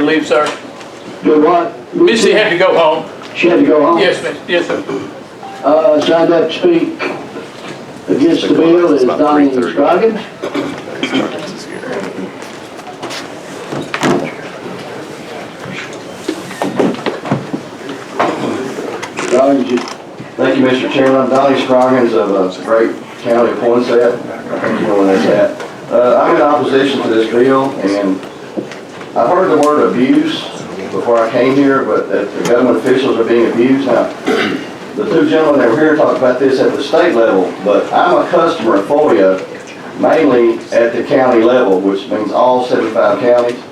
leave, sir. Do what? Missy had to go home. She had to go home? Yes, miss. Yes, sir. Signed up to speak against the bill is Donnie Scroggins. Thank you, Mr. Chairman. I'm Donnie Scroggins of Great County of Poinsett. I think you know where that's at. I'm in opposition to this bill, and I've heard the word abuse before I came here, but that the government officials are being abused. Now, the two gentlemen that were here talked about this at the state level, but I'm a customer of FOIA mainly at the county level, which means all 75 counties.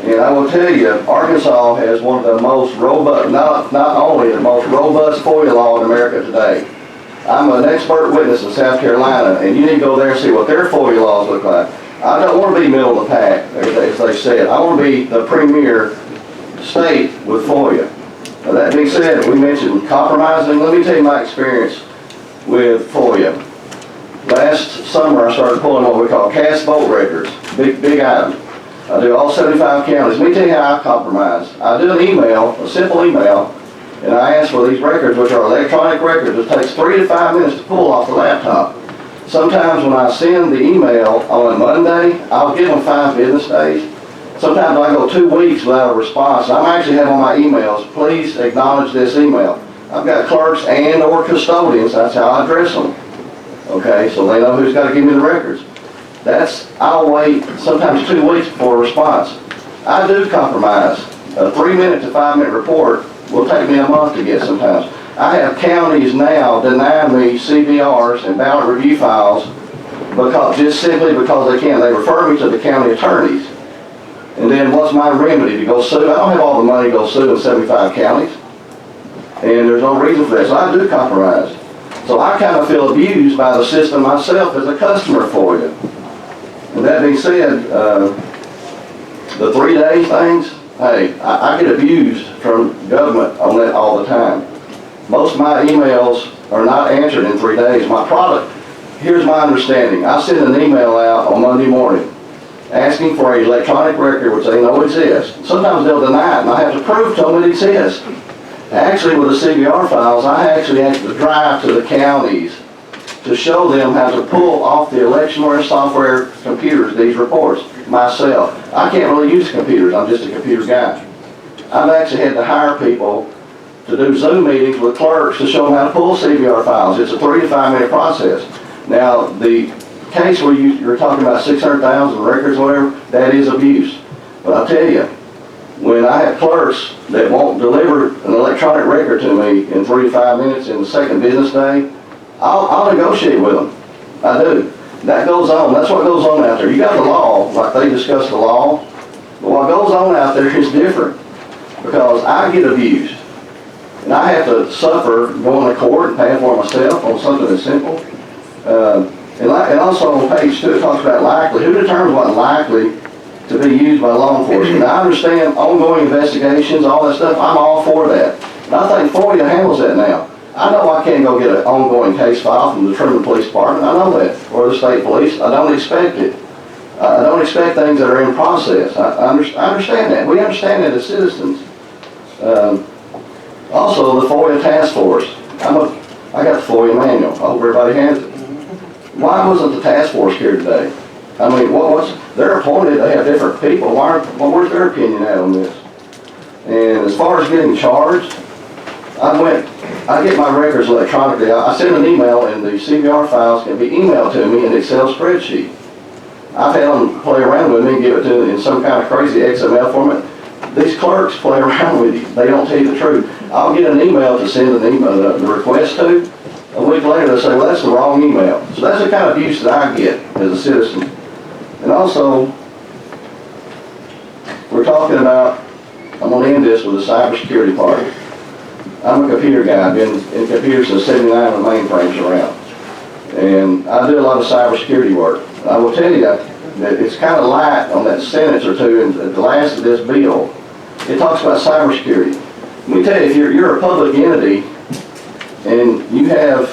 And I will tell you, Arkansas has one of the most robust, not only the most robust FOIA law in America today. I'm an expert witness in South Carolina, and you need to go there and see what their FOIA laws look like. I don't want to be middle of the pack, as they said. I want to be the premier state with FOIA. Now, that being said, we mentioned compromising. Let me tell you my experience with FOIA. Last summer, I started pulling what we call cast vote records, big items. I do all 75 counties. Let me tell you how I compromise. I do an email, a simple email, and I ask for these records, which are electronic records. It takes 3 to 5 minutes to pull off the laptop. Sometimes when I send the email on a Monday, I'll give them 5 business days. Sometimes I go 2 weeks without a response. I actually have on my emails, please acknowledge this email. I've got clerks and or custodians. That's how I address them. Okay, so they know who's got to give me the records. I'll wait sometimes 2 weeks for a response. I do compromise. A 3-minute to 5-minute report will take me a month to get sometimes. I have counties now denying me CVRs and ballot review files just simply because they can't. They refer me to the county attorneys. And then what's my remedy? To go sue? I don't have all the money to go sue in 75 counties. And there's no reason for that. So I do compromise. So I kind of feel abused by the system myself as a customer for you. And that being said, the 3-day things, hey, I get abused from government on that all the time. Most of my emails are not answered in 3 days. My product, here's my understanding. I send an email out on Monday morning asking for an electronic record which they know exists. Sometimes they'll deny it, and I have to prove to them it exists. Actually, with the CVR files, I actually have to drive to the counties to show them how to pull off the electionware software computers these reports myself. I can't really use computers. I'm just a computer guy. I've actually had to hire people to do Zoom meetings with clerks to show them how to pull CVR files. It's a 3 to 5 minute process. Now, the case where you're talking about 600,000 records or whatever, that is abuse. But I'll tell you, when I have clerks that won't deliver an electronic record to me in 3 to 5 minutes in the second business day, I'll negotiate with them. I do. That goes on. That's what goes on out there. You got the law, like they discussed the law, but what goes on out there is different because I get abused. And I have to suffer going to court and paying for it myself on something that's simple. And also on page 2 it talks about likely. Who determines what likely to be used by law enforcement? Now I understand ongoing investigations, all that stuff. I'm all for that. And I think FOIA handles that now. I know I can't go get an ongoing case file from the Truman Police Department. I know that. Or the state police. I don't expect it. I don't expect things that are in process. I understand that. We understand that as citizens. Also, the FOIA task force. I got the FOIA manual. I hope everybody has it. Why wasn't the task force here today? I mean, they're appointed. They have different people. Where's their opinion at on this? And as far as getting charged, I get my records electronically. I send an email, and the CVR files can be emailed to me in an Excel spreadsheet. I've had them play around with me and give it to them in some kind of crazy XML format. These clerks play around with you. They don't tell you the truth. I'll get an email to send the request to. A week later, they say, well, that's the wrong email. So that's the kind of abuse that I get as a citizen. And also, we're talking about, I'm going to end this with the cybersecurity part. I'm a computer guy. I've been in computers since '79 when mainframes around. And I do a lot of cybersecurity work. And I will tell you that it's kind of light on that sentence or two in the last of this bill. It talks about cybersecurity. Let me tell you, if you're a public entity and you have,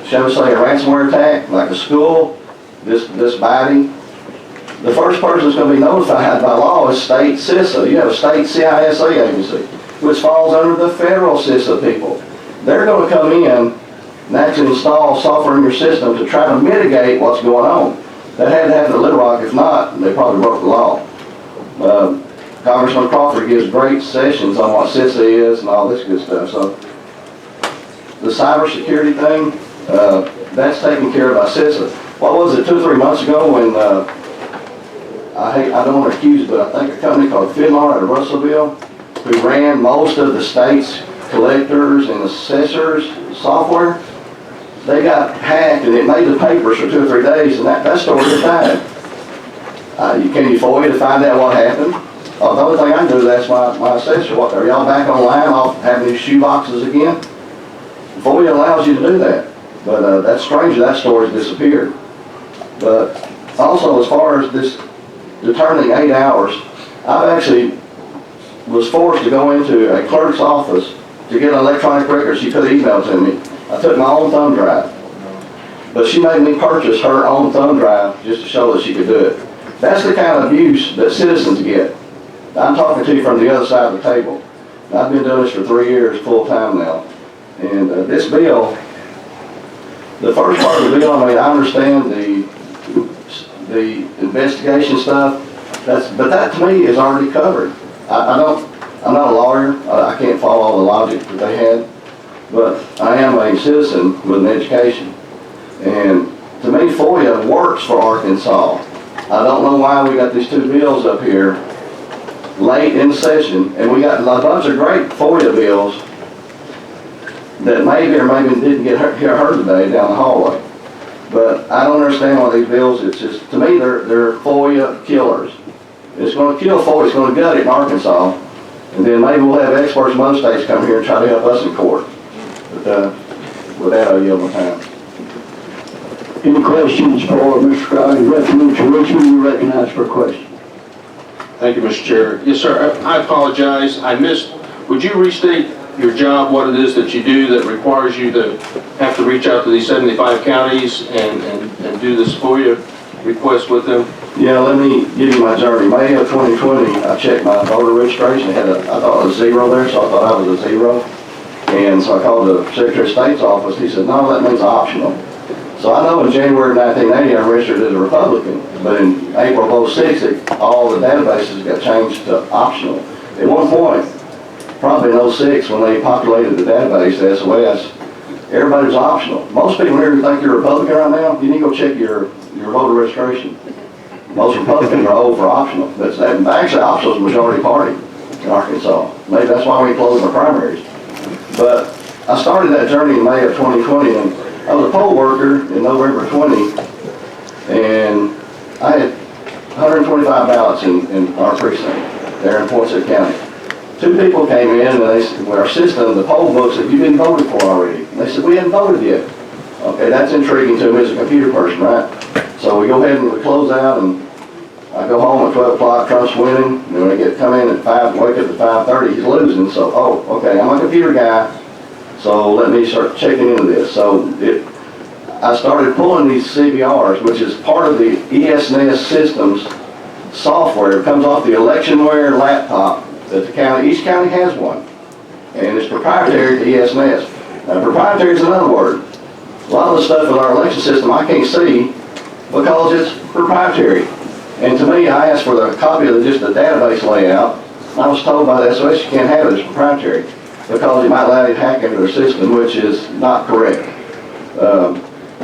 shall we say, a ransomware attack, like a school, this body, the first person that's gonna be notified by law is state CISA. You have a state CISA agency, which falls under the federal CISA people. They're gonna come in and actually install software in your system to try to mitigate what's going on. That had to happen at Little Rock. If not, they probably broke the law. Congressman Crawford gives great sessions on what CISA is and all this good stuff. So the cybersecurity thing, that's taken care of by CISA. What was it, 2 or 3 months ago when, I don't want to accuse, but I think a company called Finlar out of Russellville, who ran most of the state's collectors and assessors software, they got hacked and it made the papers for 2 or 3 days, and that story just died. Can you FOIA to find out what happened? The only thing I can do is ask my assessor, what, are y'all back online off having these shoe boxes again? FOIA allows you to do that, but that's strange that story's disappeared. But also, as far as this determining 8 hours, I actually was forced to go into a clerk's office to get an electronic record. She could email to me. I took my own thumb drive, but she made me purchase her own thumb drive just to show that she could do it. That's the kind of abuse that citizens get. I'm talking to you from the other side of the table. I've been doing this for 3 years full time now. And this bill, the first part of the bill, I mean, I understand the investigation stuff, but that to me is already covered. I'm not a lawyer. I can't follow all the logic that they had, but I am a citizen with an education. And to me, FOIA works for Arkansas. I don't know why we got these 2 bills up here late in the session, and we got a bunch of great FOIA bills that maybe or maybe didn't get heard today down the hallway. But I don't understand why these bills, it's just, to me, they're FOIA killers. It's going to kill FOIA, it's going to gut it in Arkansas, and then maybe we'll have experts from other states come here and try to help us in court. But with that, I'll yield my time. Any questions for Mr. Scroggins? Mr. Richmond, you recognize for a question. Thank you, Mr. Chair. Yes, sir, I apologize. I missed, would you restate your job, what it is that you do that requires you to have to reach out to these 75 counties and do this FOIA request with them? Yeah, let me give you my journey. May of 2020, I checked my voter registration. I thought it was 0 there, so I thought I was a 0. And so I called the Secretary of State's office. He said, no, that means optional. So I know in January 1980, I registered as a Republican, but in April of 06, all the databases got changed to optional. At one point, probably in 06, when they populated the database, the SOS, everybody was optional. Most people here who think you're a Republican right now, you need to go check your voter registration. Most Republicans are old for optional. Actually, optional is the majority party in Arkansas. Maybe that's why we closed our primaries. But I started that journey in May of 2020, and I was a poll worker in November 20, and I had 125 ballots in our precinct there in Poinsett County. 2 people came in, and they said, well, our system, the poll book said, you've been voted for already. And they said, we hadn't voted yet. Okay, that's intriguing to me as a computer person, right? So we go ahead and we close out, and I go home at 12 o'clock, Trump's winning, and when I come in at 5, wake up at 5:30, he's losing. So, okay, I'm a computer guy, so let me start checking into this. So I started pulling these CVRs, which is part of the ESNS systems software. It comes off the electionware laptop that each county has one, and it's proprietary to ESNS. Now, proprietary is another word. A lot of the stuff in our election system I can't see because it's proprietary. And to me, I asked for the copy of just the database layout. I was told by the SOS you can't have it, it's proprietary, because it might allow you to hack into their system, which is not correct.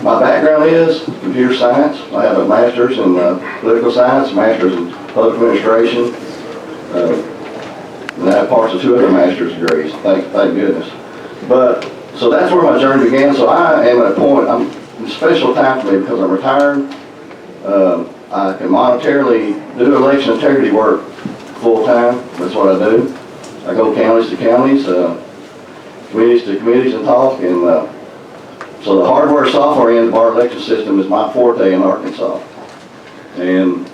My background is computer science. I have a master's in political science, master's in public administration, and I have parts of 2 other master's degrees, thank goodness. But, so that's where my journey began. So I am at a point, it's a special time for me because I'm retired. I can monetarily do election integrity work full time. That's what I do. I go counties to counties, communities to communities and talk. And so the hardware software end of our election system is my forte in Arkansas. And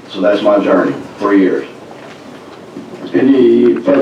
so that's my journey, 3 years. Any